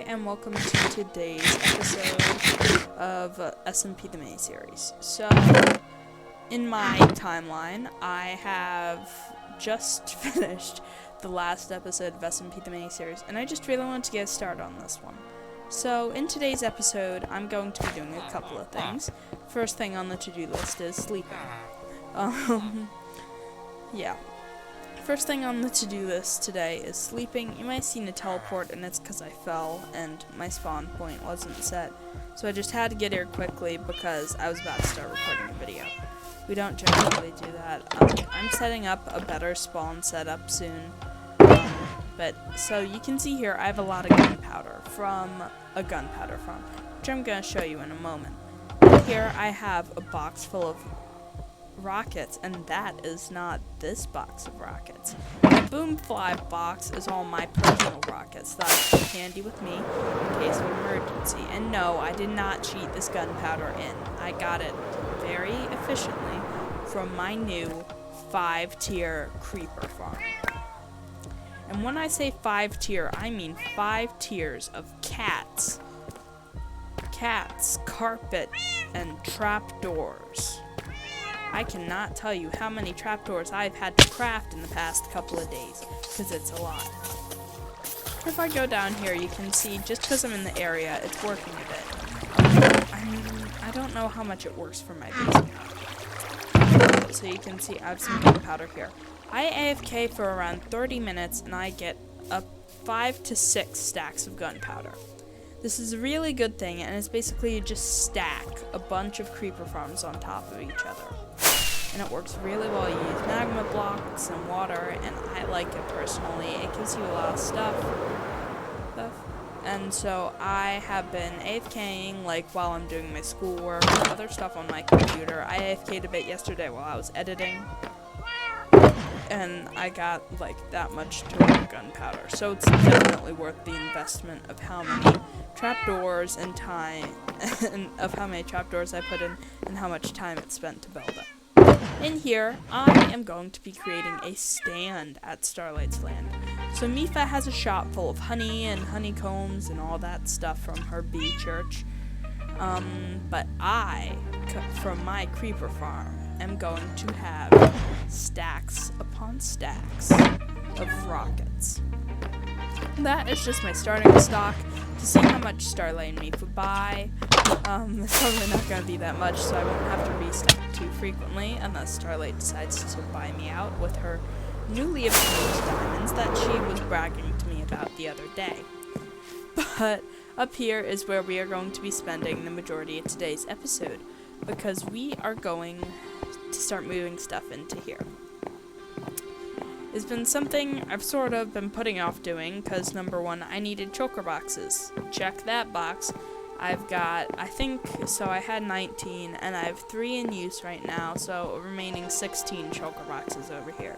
and welcome to today's episode of SMP the Miniseries. So, in my timeline, I have just finished the last episode of SMP the Miniseries, and I just really wanted to get started on this one. So, in today's episode, I'm going to be doing a couple of things. First thing on the to-do list is sleeping. Yeah. First thing on the to-do list today is sleeping. You might have seen a teleport, and it's because I fell and my spawn point wasn't set. So I just had to get here quickly because I was about to start recording a video. We don't generally do that. I'm setting up a better spawn setup soon. So you can see here I have a lot of gunpowder from a gunpowder farm, which I'm going to show you in a moment. Here I have a box full of rockets, and that is not this box of rockets. The Boomfly box is all my personal rockets that I keep handy with me in case of emergency. And no, I did not cheat this gunpowder in. I got it very efficiently from my new 5-tier creeper farm. And when I say 5-tier, I mean 5 tiers of cats, carpet, and trapdoors. I cannot tell you how many trapdoors I've had to craft in the past couple of days, because it's a lot. If I go down here, you can see, just because I'm in the area, it's working a bit. I don't know how much it works for my base. So you can see I have some gunpowder here. I AFK for around 30 minutes, and I get up 5 to 6 stacks of gunpowder. This is a really good thing, and it's basically you just stack a bunch of creeper farms on top of each other. And it works really well. You use magma blocks and water, and I like it personally. It gives you a lot of stuff. And so I have been AFKing while I'm doing my schoolwork and other stuff on my computer. I AFK'd a bit yesterday while I was editing. And I got that much total gunpowder. So it's definitely worth the investment of how many trapdoors and time, and of how many trapdoors I put in and how much time it's spent to build up. In here, I am going to be creating a stand at Starlight's Land. So Mifa has a shop full of honey and honeycombs and all that stuff from her bee church. But I, from my creeper farm, am going to have stacks upon stacks of rockets. That is just my starting stock to see how much Starlight and Mifa buy. It's probably not going to be that much, so I won't have to restock too frequently unless Starlight decides to buy me out with her newly obtained diamonds that she was bragging to me about the other day. But up here is where we are going to be spending the majority of today's episode, because we are going to start moving stuff into here. It's been something I've sort of been putting off doing, because number one, I needed choker boxes. Check that box. I've got, I had 19, and I have 3 in use right now, so remaining 16 choker boxes over here.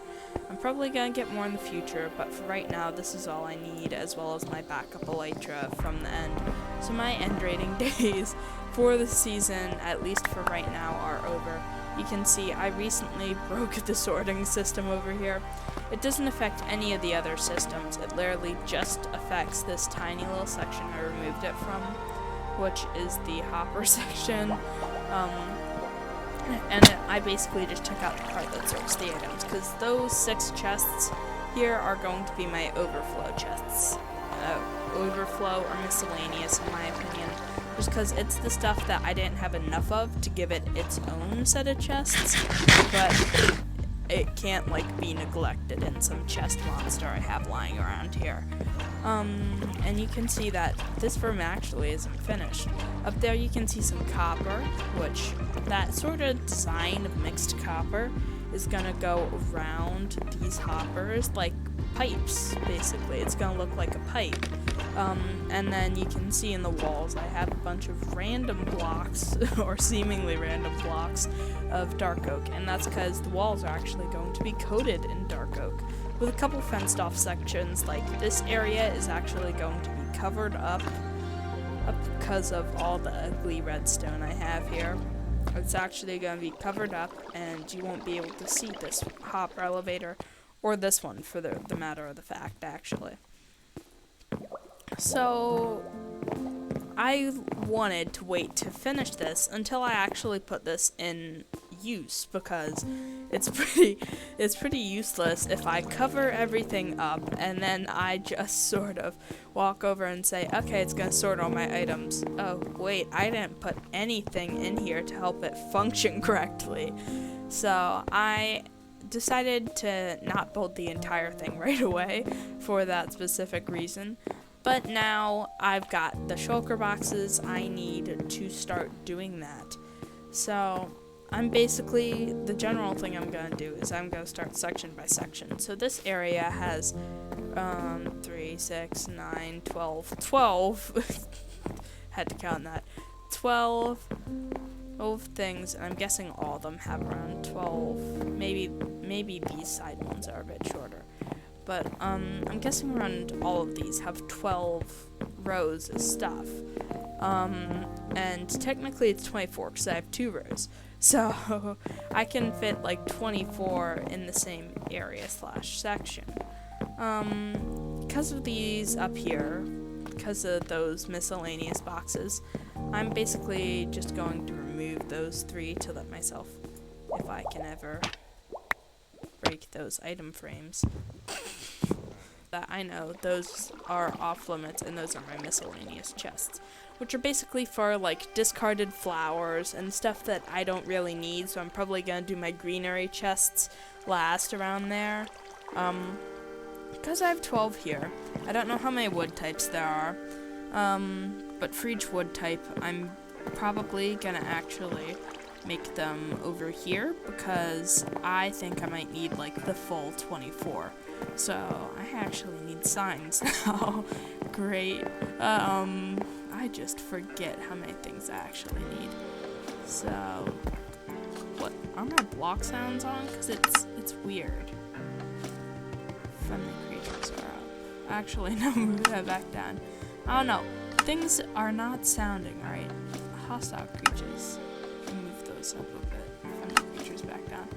I'm probably going to get more in the future, but for right now, this is all I need, as well as my backup elytra from the end. So my end rating days for the season, at least for right now, are over. You can see I recently broke the sorting system over here. It doesn't affect any of the other systems. It literally just affects this tiny little section I removed it from, which is the hopper section. I basically just took out the part that sorts the items, because those 6 chests here are going to be my overflow chests. Overflow or miscellaneous, in my opinion, just because it's the stuff that I didn't have enough of to give it its own set of chests, but it can't be neglected in some chest monster I have lying around here. And you can see that this room actually isn't finished. Up there you can see some copper, which that sort of design of mixed copper is gonna go around these hoppers like pipes, basically. It's gonna look like a pipe. And then you can see in the walls I have a bunch of random blocks, or seemingly random blocks, of dark oak, and that's because the walls are actually going to be coated in dark oak, with a couple fenced off sections. This area is actually going to be covered up because of all the ugly redstone I have here. It's actually going to be covered up, and you won't be able to see this hopper elevator, or this one for the matter of the fact, actually. So I wanted to wait to finish this until I actually put this in use, because it's pretty useless if I cover everything up and then I just sort of walk over and say, okay, it's gonna sort all my items. Oh wait, I didn't put anything in here to help it function correctly. So I decided to not build the entire thing right away for that specific reason. But now I've got the shulker boxes, I need to start doing that. So I'm basically, the general thing I'm going to do is I'm going to start section by section. So this area has 3, 6, 9, 12, had to count that, 12 things, and I'm guessing all of them have around 12, maybe these side ones are a bit shorter. But I'm guessing around all of these have 12 rows of stuff. And technically it's 24 because I have 2 rows. So I can fit like 24 in the same area / section. Because of these up here, because of those miscellaneous boxes, I'm basically just going to remove those 3 to let myself, if I can ever break those item frames, that I know those are off limits, and those are my miscellaneous chests, which are basically for like discarded flowers and stuff that I don't really need. So I'm probably gonna do my greenery chests last around there, because I have 12 here. I don't know how many wood types there are, but for each wood type I'm probably gonna actually make them over here, because I think I might need like the full 24. So I actually need signs now. Great. I just forget how many things I actually need. So what are my block sounds on? Because it's weird. Friendly creatures are up. Actually, no, move that back down. I don't know. Things are not sounding right. Hostile creatures. Move those up a bit. Friendly creatures back down.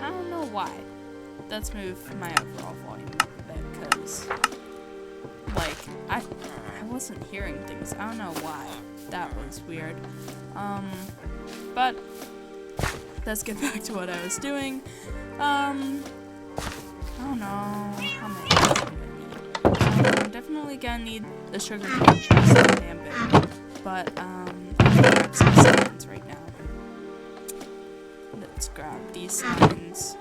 I don't know why. Let's move my overall volume up a bit, because like I wasn't hearing things. I don't know why. That was weird. But let's get back to what I was doing. I don't know how many I'm gonna need. I'm definitely gonna need the sugar cane chest, damn big. But I'm gonna grab some signs right now. Let's grab these signs.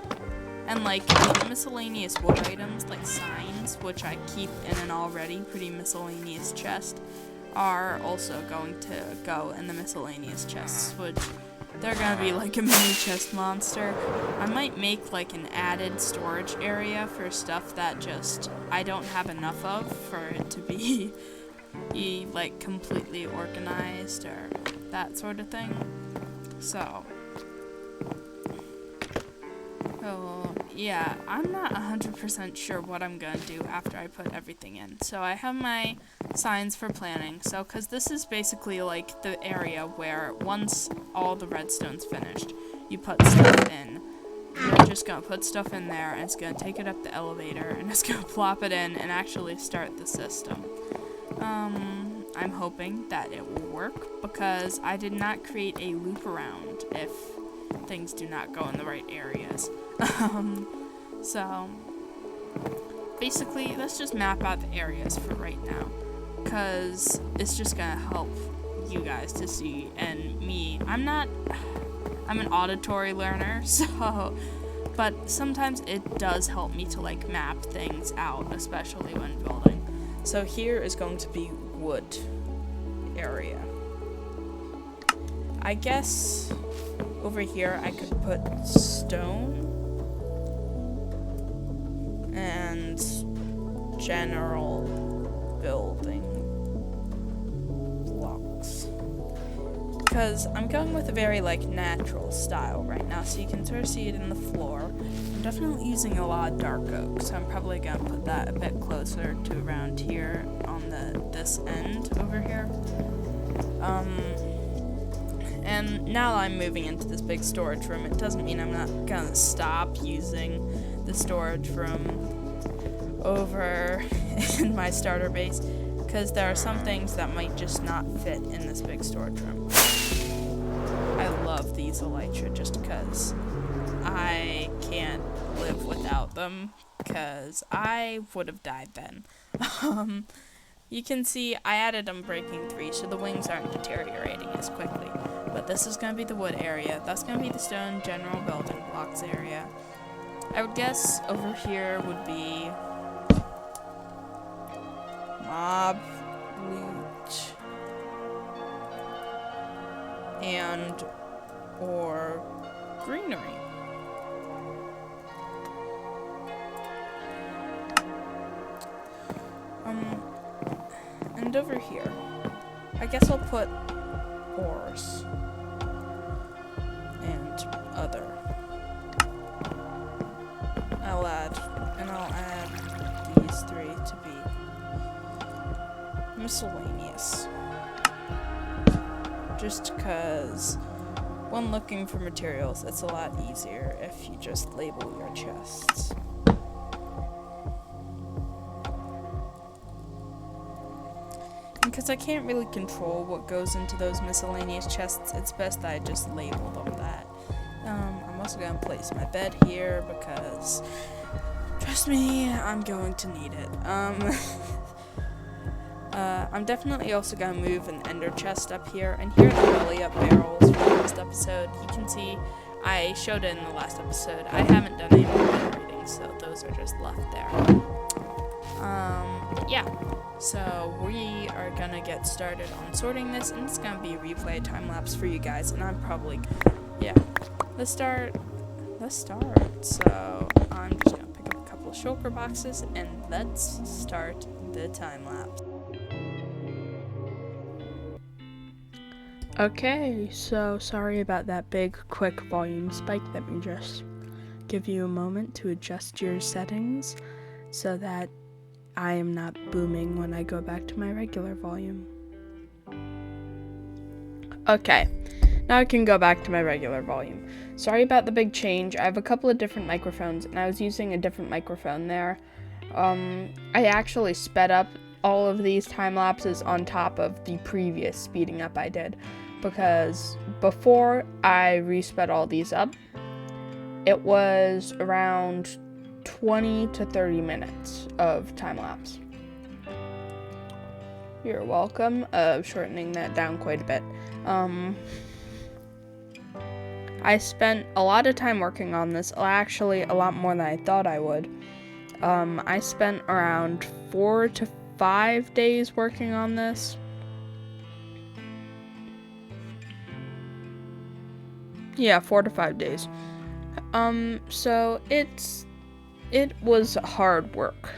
And like miscellaneous wood items like signs, which I keep in an already pretty miscellaneous chest, are also going to go in the miscellaneous chests, which they're gonna be like a mini chest monster. I might make like an added storage area for stuff that just I don't have enough of for it to be like completely organized or that sort of thing. So yeah, I'm not 100% sure what I'm gonna do after I put everything in. So I have my signs for planning. So, because this is basically like the area where once all the redstone's finished, you put stuff in. You're just gonna put stuff in there, and it's gonna take it up the elevator, and it's gonna plop it in and actually start the system. I'm hoping that it will work, because I did not create a loop around if things do not go in the right areas. So basically let's just map out the areas for right now, because it's just gonna help you guys to see, and me, I'm an auditory learner, so but sometimes it does help me to like map things out, especially when building. So here is going to be wood area. I guess over here I could put stone and general building blocks, because I'm going with a very like natural style right now, so you can sort of see it in the floor. I'm definitely using a lot of dark oak, so I'm probably gonna put that a bit closer to around here on this end over here. And now I'm moving into this big storage room. It doesn't mean I'm not gonna stop using the storage room over in my starter base, because there are some things that might just not fit in this big storage room. I love these elytra just because I can't live without them, because I would have died then. You can see I added Unbreaking 3, so the wings aren't deteriorating as quickly. But this is going to be the wood area. That's going to be the stone general building blocks area. I would guess over here would be mob, loot, and or greenery. And over here, I guess I'll put ores and other. I'll add these three to be miscellaneous. Just because when looking for materials, it's a lot easier if you just label your chests. Because I can't really control what goes into those miscellaneous chests, it's best that I just label them that. I'm also going to place my bed here because, trust me, I'm going to need it. I'm definitely also going to move an ender chest up here, and here are the belly up barrels from the last episode. You can see I showed it in the last episode. I haven't done any more decorating, so those are just left there. Yeah. So we are gonna get started on sorting this, and it's gonna be a replay time lapse for you guys, and I'm probably, yeah. Let's start. So I'm just gonna pick up a couple of shulker boxes, and let's start the time lapse. Okay, so sorry about that big, quick volume spike. Let me just give you a moment to adjust your settings so that I am not booming when I go back to my regular volume. Okay, now I can go back to my regular volume. Sorry about the big change. I have a couple of different microphones, and I was using a different microphone there. I actually sped up all of these time lapses on top of the previous speeding up I did, because before I resped all these up, it was around 20 to 30 minutes of time lapse. You're welcome. Shortening that down quite a bit. I spent a lot of time working on this, actually a lot more than I thought I would. I spent around 4 to 5 days working on this. Yeah, 4 to 5 days. So it was hard work.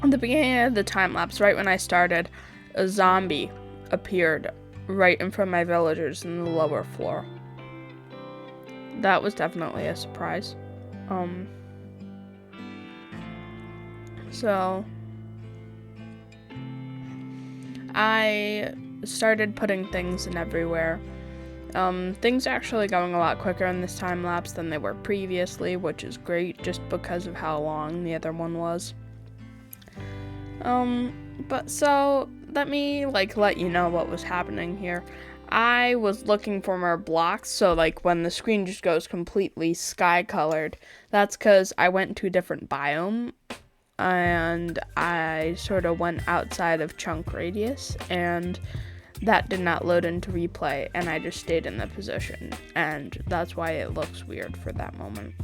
At the beginning of the time lapse, right when I started, a zombie appeared right in front of my villagers in the lower floor. That was definitely a surprise. So I started putting things in everywhere. Things are actually going a lot quicker in this time lapse than they were previously, which is great just because of how long the other one was. But so let me let you know what was happening here. I was looking for more blocks, so when the screen just goes completely sky colored, that's because I went to a different biome and I sort of went outside of chunk radius, and that did not load into replay, and I just stayed in the position, and that's why it looks weird for that moment.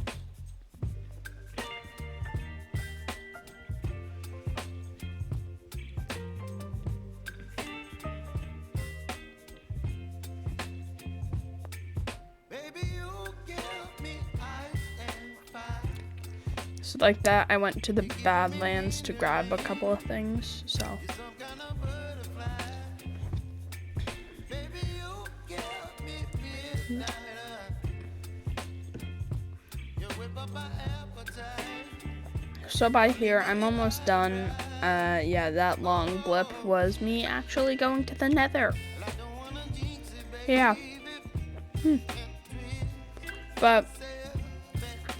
So like that, I went to the Badlands to grab a couple of things, so. So by here, I'm almost done. Yeah, that long blip was me actually going to the Nether. Yeah. But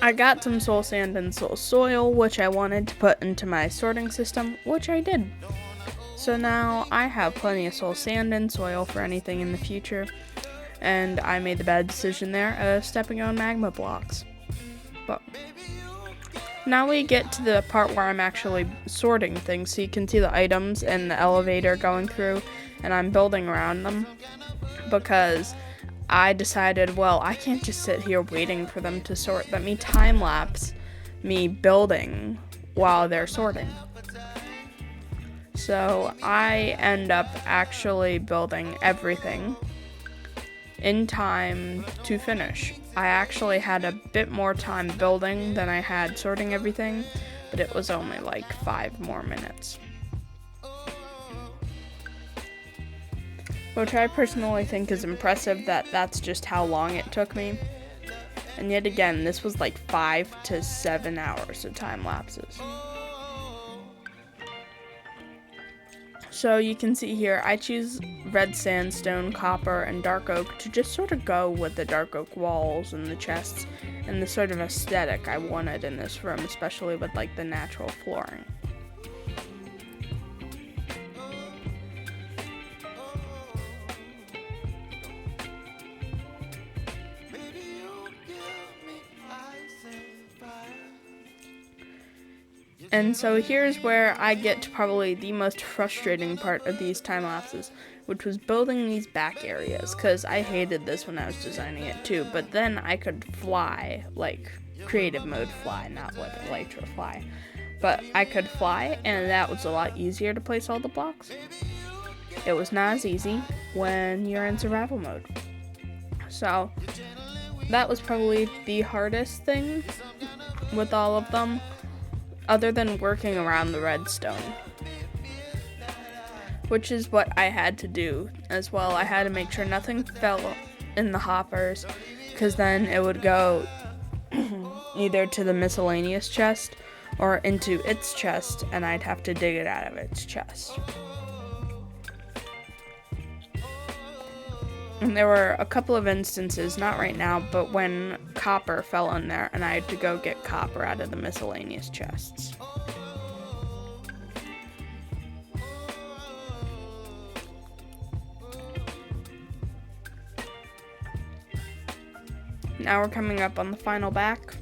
I got some soul sand and soul soil, which I wanted to put into my sorting system, which I did. So now I have plenty of soul sand and soil for anything in the future, and I made the bad decision there of stepping on magma blocks. But now we get to the part where I'm actually sorting things, so you can see the items and the elevator going through, and I'm building around them, because I decided, well, I can't just sit here waiting for them to sort. Let me time-lapse me building while they're sorting. So I end up actually building everything in time to finish. I actually had a bit more time building than I had sorting everything, but it was only like 5 more minutes. Which I personally think is impressive that that's just how long it took me. And yet again, this was like 5 to 7 hours of time lapses. So you can see here, I choose red sandstone, copper, and dark oak to just sort of go with the dark oak walls and the chests and the sort of aesthetic I wanted in this room, especially with like the natural flooring. And so here's where I get to probably the most frustrating part of these time lapses, which was building these back areas, because I hated this when I was designing it too, but then I could fly, like creative mode fly, not with Elytra fly, but I could fly, and that was a lot easier to place all the blocks. It was not as easy when you're in survival mode. So that was probably the hardest thing with all of them, other than working around the redstone, which is what I had to do as well. I had to make sure nothing fell in the hoppers, because then it would go either to the miscellaneous chest or into its chest, and I'd have to dig it out of its chest. And there were a couple of instances, not right now, but when copper fell in there and I had to go get copper out of the miscellaneous chests. Now we're coming up on the final back.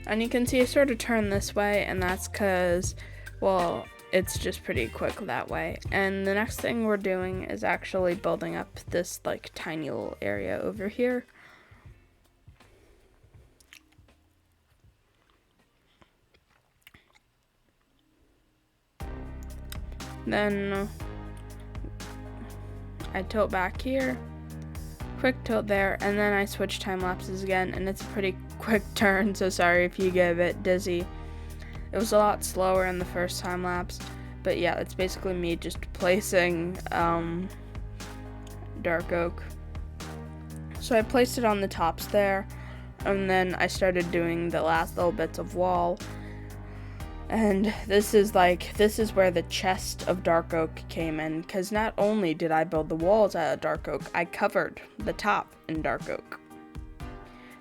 And you can see I sort of turn this way, and that's because, well, it's just pretty quick that way. And the next thing we're doing is actually building up this like tiny little area over here. Then I tilt back here, quick tilt there, and then I switch time lapses again, and it's a pretty quick turn, so sorry if you get a bit dizzy. It was a lot slower in the first time lapse, but yeah, it's basically me just placing dark oak. So I placed it on the tops there, and then I started doing the last little bits of wall. And this is where the chest of dark oak came in, because not only did I build the walls out of dark oak, I covered the top in dark oak.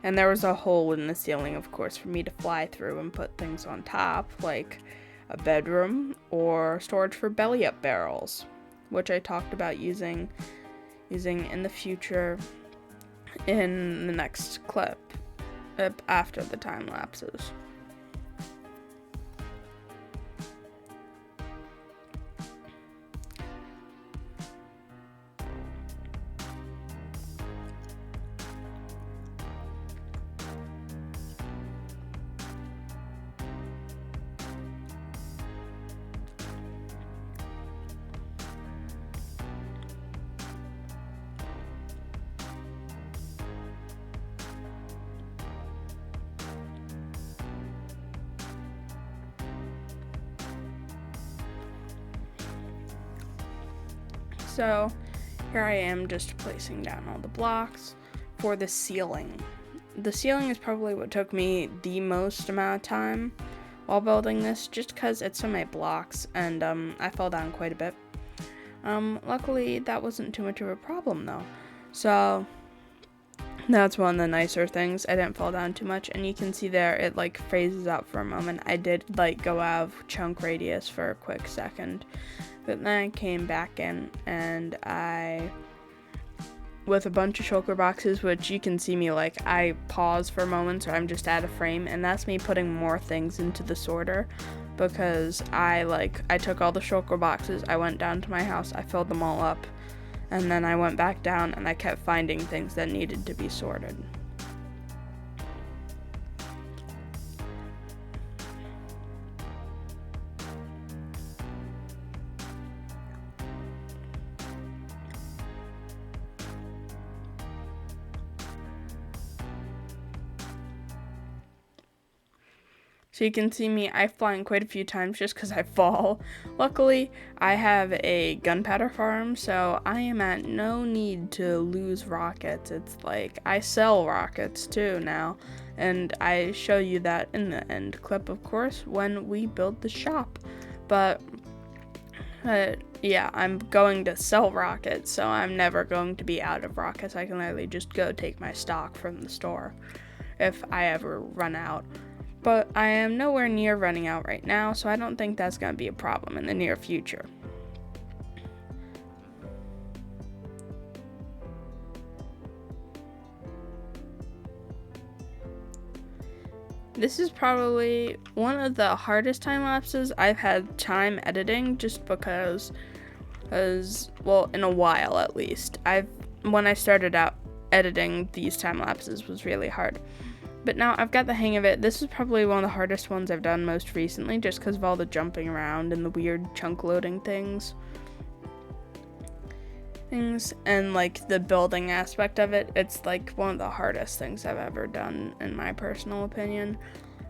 And there was a hole in the ceiling, of course, for me to fly through and put things on top, like a bedroom or storage for belly up barrels, which I talked about using in the future in the next clip after the time lapses. So here I am just placing down all the blocks for the ceiling. The ceiling is probably what took me the most amount of time while building this, just because it's so many blocks, and I fell down quite a bit. Luckily that wasn't too much of a problem though. So That's one of the nicer things. I didn't fall down too much, and you can see there it like phases out for a moment. I did like go out of chunk radius for a quick second, but then I came back in and I, with a bunch of shulker boxes, which you can see me like I pause for a moment, so I'm just out of frame, and that's me putting more things into the sorter, because I took all the shulker boxes, I went down to my house, I filled them all up, and then I went back down and I kept finding things that needed to be sorted. So you can see me, I flying quite a few times just because I fall. Luckily, I have a gunpowder farm, so I am at no need to lose rockets. It's like, I sell rockets too now, and I show you that in the end clip, of course, when we build the shop. But, yeah, I'm going to sell rockets, so I'm never going to be out of rockets. I can literally just go take my stock from the store if I ever run out. But I am nowhere near running out right now, so I don't think that's going to be a problem in the near future. This is probably one of the hardest time lapses I've had time editing, just because, well, in a while at least. When I started out editing these time lapses was really hard. But now I've got the hang of it. This is probably one of the hardest ones I've done most recently, just because of all the jumping around and the weird chunk loading things. And like the building aspect of it, it's like one of the hardest things I've ever done in my personal opinion.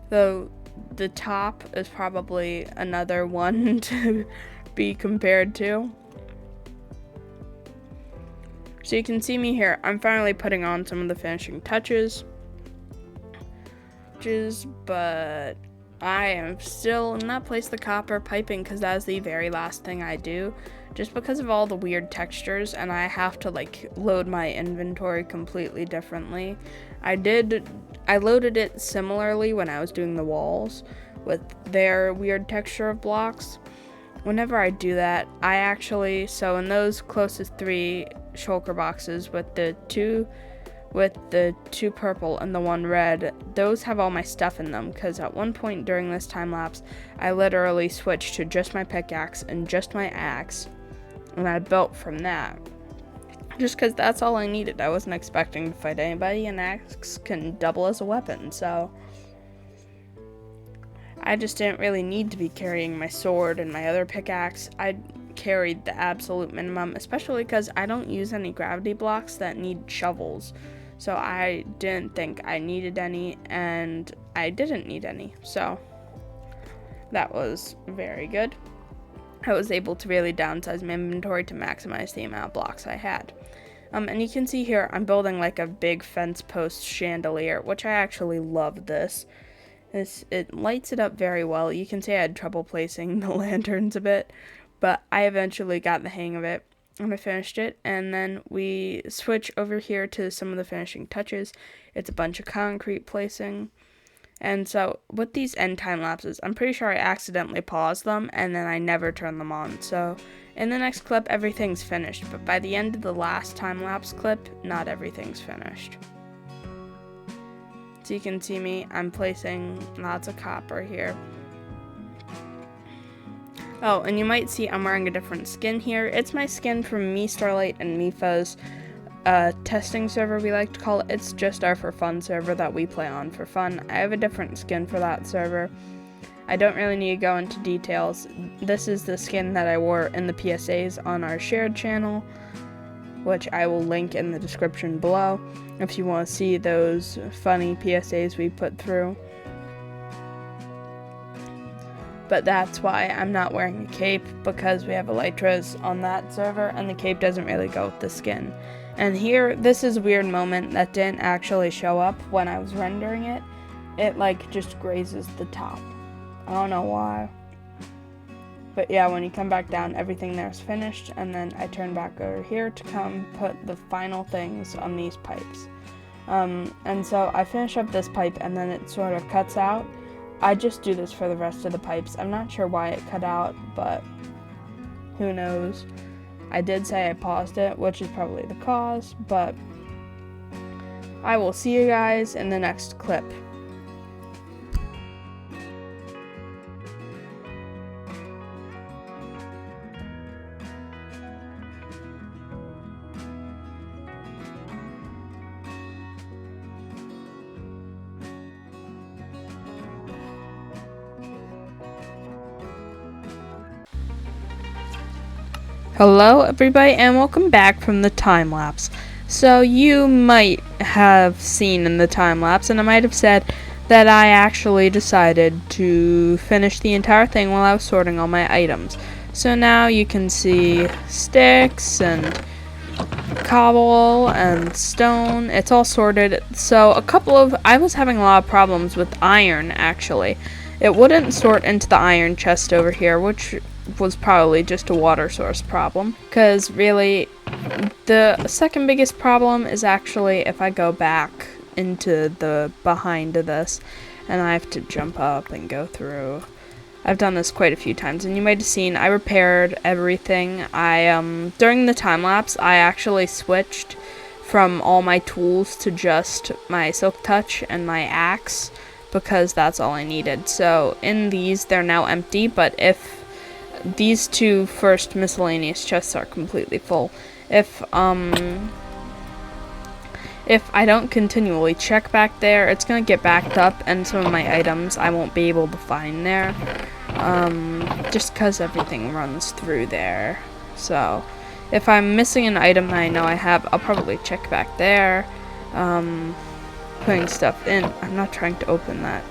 Though the top is probably another one to be compared to. So you can see me here. I'm finally putting on some of the finishing touches. But I am still not place the copper piping, because that is the very last thing I do, just because of all the weird textures, and I have to like load my inventory completely differently. I loaded it similarly when I was doing the walls with their weird texture of blocks. Whenever I do that, so in those closest 3 shulker boxes with the two purple and the 1 red, those have all my stuff in them, because at one point during this time lapse, I literally switched to just my pickaxe and just my axe, and I built from that. Just because that's all I needed. I wasn't expecting to fight anybody, and axe can double as a weapon, so I just didn't really need to be carrying my sword and my other pickaxe. I carried the absolute minimum, especially because I don't use any gravity blocks that need shovels. So I didn't think I needed any, and I didn't need any. So that was very good. I was able to really downsize my inventory to maximize the amount of blocks I had. And you can see here, I'm building like a big fence post chandelier, which I actually love this. It lights it up very well. You can see I had trouble placing the lanterns a bit, but I eventually got the hang of it. And I finished it, and then we switch over here to some of the finishing touches. It's a bunch of concrete placing. And so with these end time lapses, I'm pretty sure I accidentally paused them and then I never turned them on. So in the next clip, everything's finished, but by the end of the last time lapse clip, not everything's finished. So you can see me, I'm placing lots of copper here. Oh, and you might see I'm wearing a different skin here. It's my skin from Me Starlight and Mifuzz testing server, we like to call it. It's just our for fun server that we play on for fun. I have a different skin for that server. I don't really need to go into details. This is the skin that I wore in the PSAs on our shared channel, which I will link in the description below if you want to see those funny PSAs we put through. But that's why I'm not wearing a cape, because we have elytras on that server and the cape doesn't really go with the skin. And here, this is a weird moment that didn't actually show up when I was rendering it. It like just grazes the top. I don't know why. But yeah, when you come back down, everything there's finished, and then I turn back over here to come put the final things on these pipes. And so I finish up this pipe and then it sort of cuts out. I just do this for the rest of the pipes. I'm not sure why it cut out, but who knows. I did say I paused it, which is probably the cause, but I will see you guys in the next clip. Hello everybody and welcome back from the time lapse. So you might have seen in the time lapse, and I might have said that I actually decided to finish the entire thing while I was sorting all my items. So now you can see sticks and cobble and stone. It's all sorted. So I was having a lot of problems with iron actually. It wouldn't sort into the iron chest over here, which was probably just a water source problem. Because really, the second biggest problem is actually if I go back into the behind of this, and I have to jump up and go through. I've done this quite a few times, and you might have seen I repaired everything. During the time lapse, I actually switched from all my tools to just my silk touch and my axe, because that's all I needed. So in these, they're now empty, but if these two first miscellaneous chests are completely full, if I don't continually check back there, it's gonna get backed up, and some of my items I won't be able to find there, just because everything runs through there. So if I'm missing an item that I know I have, I'll probably check back there, putting stuff in. I'm not trying to open that.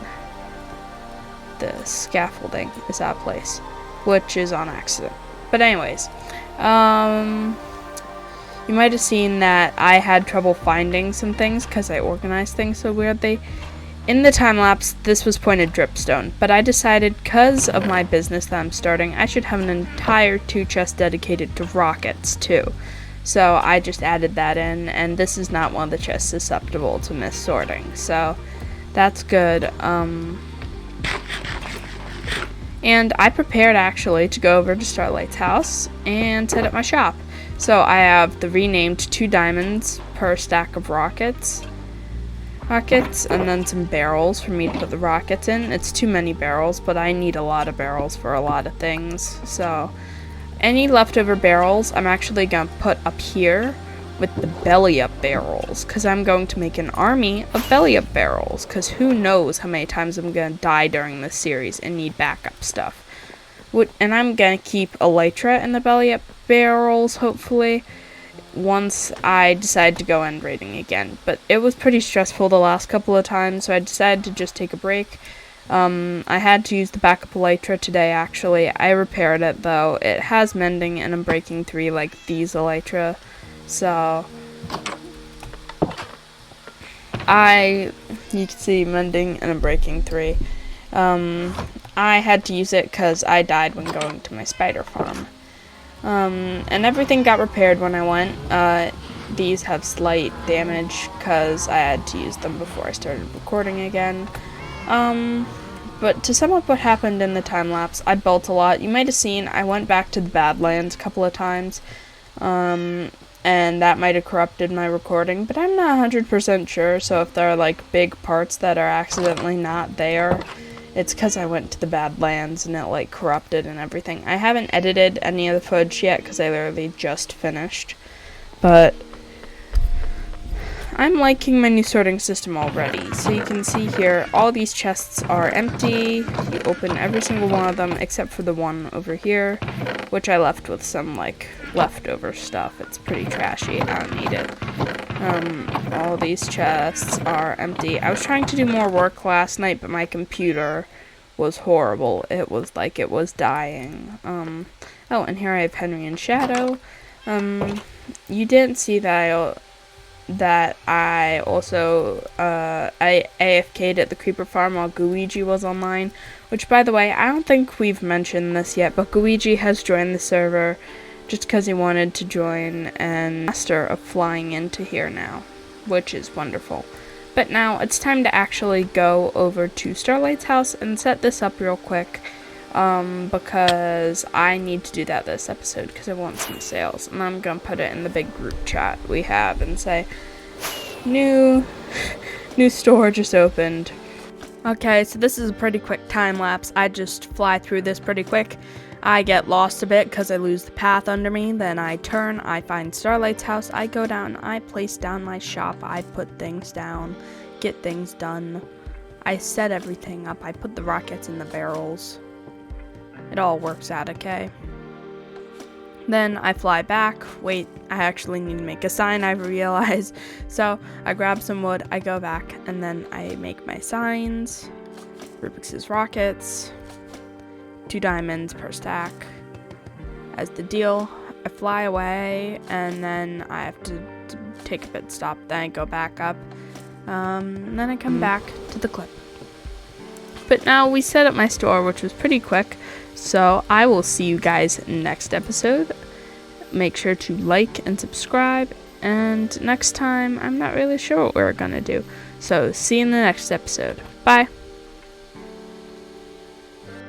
The scaffolding is that place, which is on accident. But anyways, you might have seen that I had trouble finding some things because I organized things so weirdly. In the time lapse, this was pointed dripstone, but I decided because of my business that I'm starting, I should have an entire 2 chest dedicated to rockets too. So I just added that in, and this is not one of the chests susceptible to missorting, so that's good. And I prepared actually to go over to Starlight's house and set up my shop. So I have the renamed 2 diamonds per stack of rockets, and then some barrels for me to put the rockets in. It's too many barrels, but I need a lot of barrels for a lot of things. So any leftover barrels I'm actually going to put up here with the belly up barrels, because I'm going to make an army of belly up barrels, because who knows how many times I'm going to die during this series and need backup stuff. And I'm going to keep elytra in the belly up barrels, hopefully, once I decide to go end raiding again. But it was pretty stressful the last couple of times, so I decided to just take a break. I had to use the backup elytra today, actually. I repaired it, though. It has mending, and I'm breaking 3 like these elytra. So you can see mending and I'm breaking 3. I had to use it because I died when going to my spider farm. And everything got repaired when I went. These have slight damage because I had to use them before I started recording again. But to sum up what happened in the time lapse, I built a lot. You might have seen I went back to the Badlands a couple of times. And that might have corrupted my recording, but I'm not 100% sure, so if there are like big parts that are accidentally not there, it's because I went to the Badlands and it like corrupted and everything. I haven't edited any of the footage yet because I literally just finished, but I'm liking my new sorting system already. So you can see here, all these chests are empty. You open every single one of them except for the one over here, which I left with some like leftover stuff. It's pretty trashy. I don't need it. All these chests are empty. I was trying to do more work last night, but my computer was horrible. It was like it was dying. Oh, and here I have Henry and Shadow. You didn't see that I also I AFK'd at the creeper farm while Guiji was online, which by the way, I don't think we've mentioned this yet, but Guiji has joined the server just because he wanted to join, and master of flying into here now. which is wonderful. But now it's time to actually go over to Starlight's house and set this up real quick, because I need to do that this episode because I want some sales. And I'm going to put it in the big group chat we have and say, new store just opened. Okay, so this is a pretty quick time lapse. I just fly through this pretty quick. I get lost a bit because I lose the path under me. Then I turn, I find Starlight's house, I go down, I place down my shop, I put things down, get things done. I set everything up, I put the rockets in the barrels. It all works out okay. Then I fly back. Wait, I actually need to make a sign, I realize. So I grab some wood, I go back, and then I make my signs. Rubik's rockets. 2 diamonds per stack as the deal. I fly away, and then I have to take a pit stop. Then I go back up. And then I come back to the clip. But now we set up my store, which was pretty quick. So I will see you guys next episode. Make sure to like and subscribe. And next time, I'm not really sure what we're gonna do. So see you in the next episode. Bye.